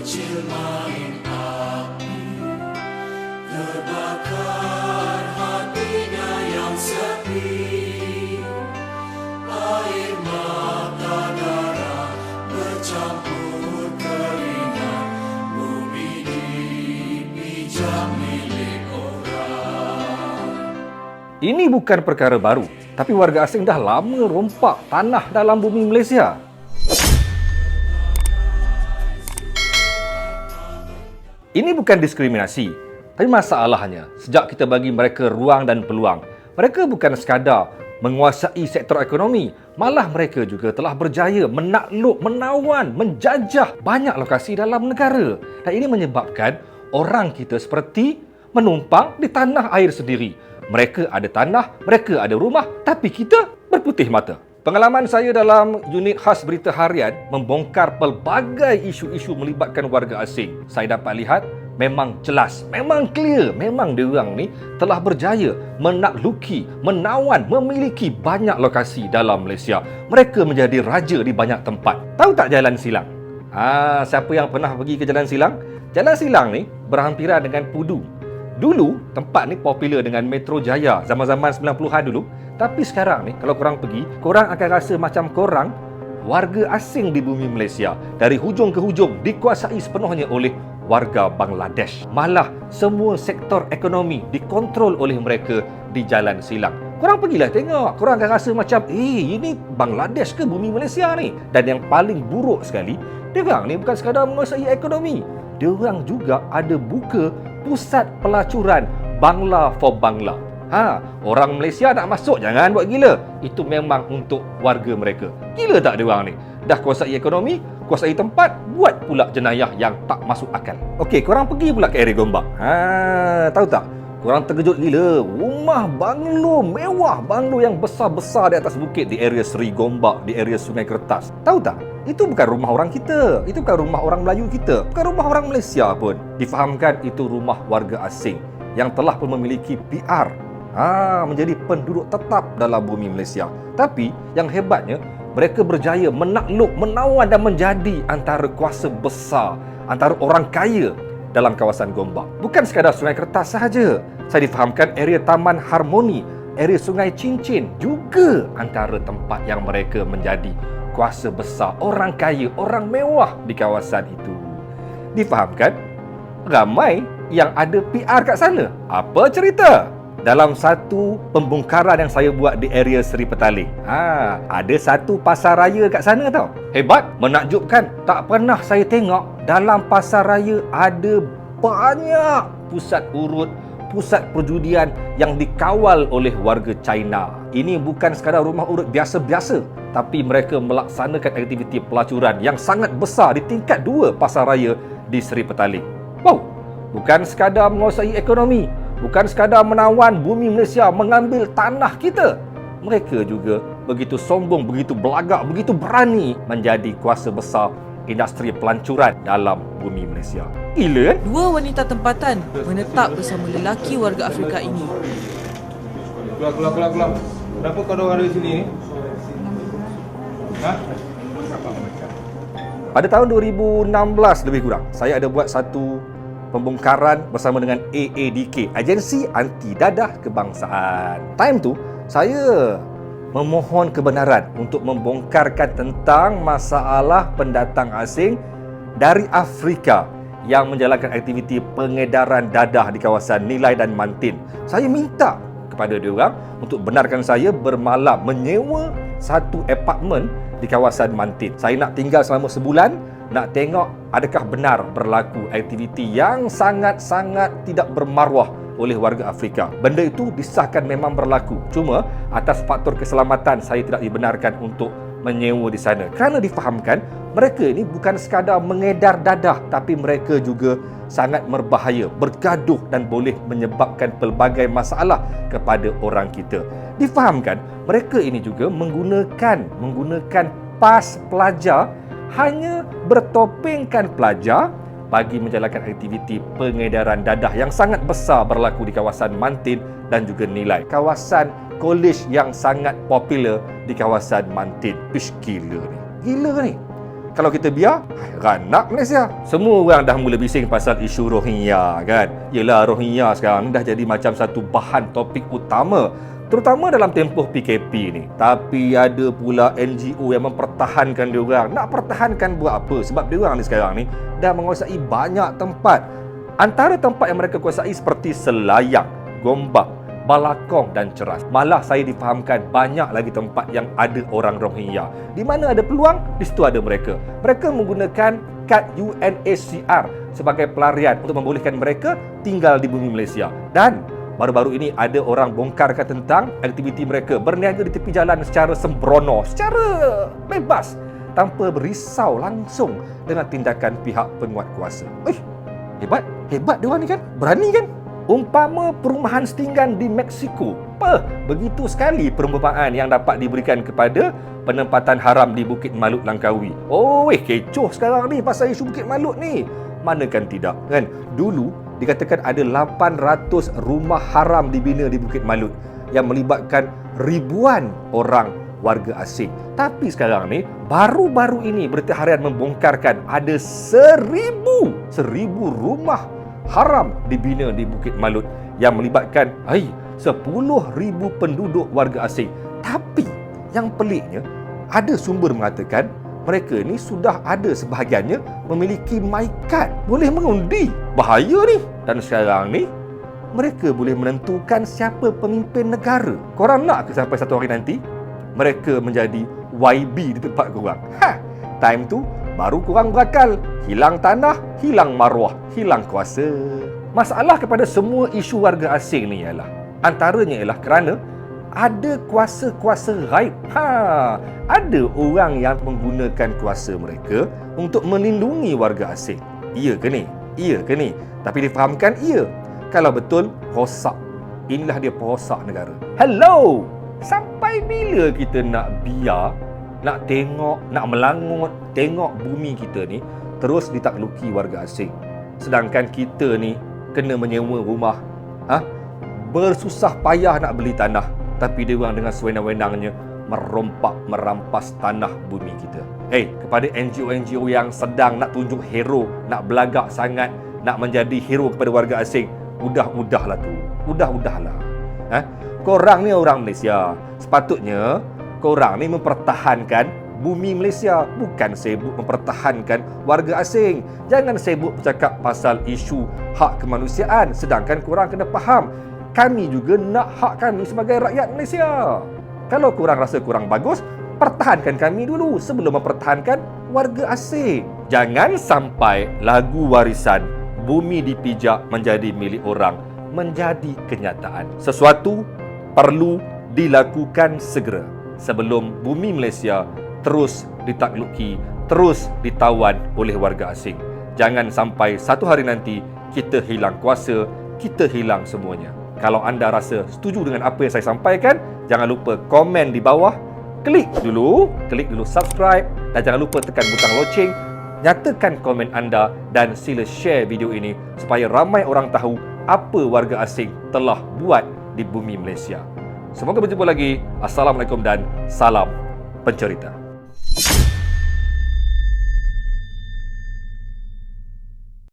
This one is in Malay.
bocil main api, terbakar hatinya yang sepi. Air mata darah bercampur keringat, bumi dipijak milik orang. Ini bukan perkara baru, tapi warga asing dah lama rompak tanah dalam bumi Malaysia. Ini bukan diskriminasi, tapi masalahnya sejak kita bagi mereka ruang dan peluang, mereka bukan sekadar menguasai sektor ekonomi, malah mereka juga telah berjaya menakluk, menawan, menjajah banyak lokasi dalam negara. Dan ini menyebabkan orang kita seperti menumpang di tanah air sendiri. Mereka ada tanah, mereka ada rumah, tapi kita berputih mata. Pengalaman saya dalam unit khas berita harian membongkar pelbagai isu-isu melibatkan warga asing. Saya dapat lihat memang jelas, memang clear, memang diorang ni telah berjaya menakluki, menawan, memiliki banyak lokasi dalam Malaysia. Mereka menjadi raja di banyak tempat. Tahu tak Jalan Silang? Siapa yang pernah pergi ke Jalan Silang? Jalan Silang ni berhampiran dengan Pudu. Dulu, tempat ni popular dengan Metro Jaya zaman-zaman 90-an dulu. Tapi sekarang ni, kalau korang pergi, korang akan rasa macam korang warga asing di bumi Malaysia. Dari hujung ke hujung, dikuasai sepenuhnya oleh warga Bangladesh. Malah, semua sektor ekonomi dikontrol oleh mereka di Jalan Silang. Korang pergilah tengok. Korang akan rasa macam, ini Bangladesh ke bumi Malaysia ni? Dan yang paling buruk sekali, diorang ni bukan sekadar menguasai ekonomi. Diorang juga ada buka pusat pelacuran Bangla for Bangla. Orang Malaysia nak masuk, jangan buat gila. Itu memang untuk warga mereka. Gila tak diorang ni? Dah kuasai ekonomi, kuasai tempat, buat pula jenayah yang tak masuk akal. Okey, korang pergi pula ke area Gombak. Tahu tak? Korang terkejut gila. Rumah banglo mewah, banglo yang besar-besar di atas bukit di area Seri Gombak, di area Sungai Kertas. Tahu tak? Itu bukan rumah orang kita. Itu bukan rumah orang Melayu kita. Bukan rumah orang Malaysia pun. Difahamkan itu rumah warga asing yang telah pun memiliki PR. Menjadi penduduk tetap dalam bumi Malaysia. Tapi yang hebatnya, mereka berjaya menakluk, menawan dan menjadi antara kuasa besar, antara orang kaya dalam kawasan Gombak. Bukan sekadar Sungai Kertas sahaja. Saya difahamkan area Taman Harmoni, area Sungai Cincin juga antara tempat yang mereka menjadi kuasa besar, orang kaya, orang mewah di kawasan itu. Difahamkan ramai yang ada PR kat sana. Apa cerita? Dalam satu pembongkaran yang saya buat di area Seri Petaling, ada satu pasar raya kat sana tau. Hebat, menakjubkan. Tak pernah saya tengok dalam pasar raya ada banyak pusat urut, pusat perjudian yang dikawal oleh warga China. Ini bukan sekadar rumah urut biasa-biasa, tapi mereka melaksanakan aktiviti pelacuran yang sangat besar di tingkat 2 pasar raya di Seri Petaling. Wow, bukan sekadar menguasai ekonomi, bukan sekadar menawan bumi Malaysia, mengambil tanah kita. Mereka juga begitu sombong, begitu belagak, begitu berani menjadi kuasa besar industri pelancuran dalam bumi Malaysia. Gila kan? 2 wanita tempatan menetap bersama lelaki warga Afrika ini. Keluar. Kenapa kau orang ada di sini ni? Pada tahun 2016 lebih kurang, saya ada buat satu pembongkaran bersama dengan AADK, Agensi Anti Dadah Kebangsaan. Time tu, saya memohon kebenaran untuk membongkarkan tentang masalah pendatang asing dari Afrika yang menjalankan aktiviti pengedaran dadah di kawasan Nilai dan Mantin. Saya minta kepada diorang untuk benarkan saya bermalam menyewa satu apartmen di kawasan Mantin. Saya nak tinggal selama sebulan, nak tengok adakah benar berlaku aktiviti yang sangat-sangat tidak bermaruah oleh warga Afrika. Benda itu disahkan memang berlaku. Cuma atas faktor keselamatan saya tidak dibenarkan untuk menyewa di sana. Kerana difahamkan mereka ini bukan sekadar mengedar dadah, tapi mereka juga sangat berbahaya, bergaduh dan boleh menyebabkan pelbagai masalah kepada orang kita. Difahamkan mereka ini juga menggunakan pas pelajar, hanya bertopengkan pelajar bagi menjalankan aktiviti pengedaran dadah yang sangat besar berlaku di kawasan Mantin dan juga Nilai. Kawasan kolej yang sangat popular di kawasan Mantin. Ish, gila ni. Gila ni. Kalau kita biar, ranak Malaysia. Semua orang dah mula bising pasal isu Rohingya kan. Yelah, Rohingya sekarang ni dah jadi macam satu bahan topik utama, terutama dalam tempoh PKP ni. Tapi ada pula NGO yang mempertahankan diorang. Nak pertahankan buat apa? Sebab diorang ni sekarang ni dah menguasai banyak tempat. Antara tempat yang mereka kuasai seperti Selayang, Gombak, Balakong dan Ceras. Malah saya difahamkan banyak lagi tempat yang ada orang Rohingya. Di mana ada peluang, di situ ada mereka. Mereka menggunakan kad UNHCR sebagai pelarian untuk membolehkan mereka tinggal di bumi Malaysia. Dan baru-baru ini ada orang bongkarkan tentang aktiviti mereka berniaga di tepi jalan secara sembrono, secara bebas, tanpa berisau langsung dengan tindakan pihak penguat kuasa. Hebat diorang ni kan? Berani kan? Umpama perumahan setinggan di Mexico. Begitu sekali perumpamaan yang dapat diberikan kepada penempatan haram di Bukit Malut Langkawi. Kecoh sekarang ni pasal isu Bukit Malut ni. Manakan tidak, kan? Dulu dikatakan ada 800 rumah haram dibina di Bukit Malut yang melibatkan ribuan orang warga asing. Tapi sekarang ni, baru-baru ini Berita Harian membongkarkan ada 1000 rumah haram dibina di Bukit Malut yang melibatkan 10,000 penduduk warga asing. Tapi yang peliknya, ada sumber mengatakan mereka ni sudah ada sebahagiannya memiliki my card, boleh mengundi. Bahaya ni. Dan sekarang ni mereka boleh menentukan siapa pemimpin negara. Korang nak ke sampai satu hari nanti mereka menjadi YB di tempat korang? Time tu baru korang berakal. Hilang tanah, hilang maruah, hilang kuasa. Masalah kepada semua isu warga asing ni ialah, antaranya ialah kerana ada kuasa-kuasa ghaib. Ada orang yang menggunakan kuasa mereka untuk melindungi warga asing. Iya ke ni? Iya ke ni? Tapi difahamkan iya. Kalau betul, rosak. Inilah dia perosak negara. Hello! Sampai bila kita nak biar, nak tengok, nak melangut, tengok bumi kita ni terus ditakluki warga asing? Sedangkan kita ni kena menyewa rumah, bersusah payah nak beli tanah, tapi dia orang dengan sewenang-wenangnya merampas tanah bumi kita. Kepada NGO-NGO yang sedang nak tunjuk hero, nak belagak sangat, nak menjadi hero kepada warga asing, udahlah tu. Udahlah. Korang ni orang Malaysia. Sepatutnya korang ni mempertahankan bumi Malaysia, bukan sibuk mempertahankan warga asing. Jangan sibuk bercakap pasal isu hak kemanusiaan, sedangkan korang kena faham, kami juga nak hak kami sebagai rakyat Malaysia. Kalau korang rasa korang bagus, pertahankan kami dulu sebelum mempertahankan warga asing. Jangan sampai lagu warisan bumi dipijak menjadi milik orang menjadi kenyataan. Sesuatu perlu dilakukan segera sebelum bumi Malaysia terus ditakluki, terus ditawan oleh warga asing. Jangan sampai satu hari nanti kita hilang kuasa, kita hilang semuanya. Kalau anda rasa setuju dengan apa yang saya sampaikan, jangan lupa komen di bawah, klik dulu subscribe dan jangan lupa tekan butang loceng, nyatakan komen anda dan sila share video ini supaya ramai orang tahu apa warga asing telah buat di bumi Malaysia. Semoga berjumpa lagi. Assalamualaikum dan salam pencerita.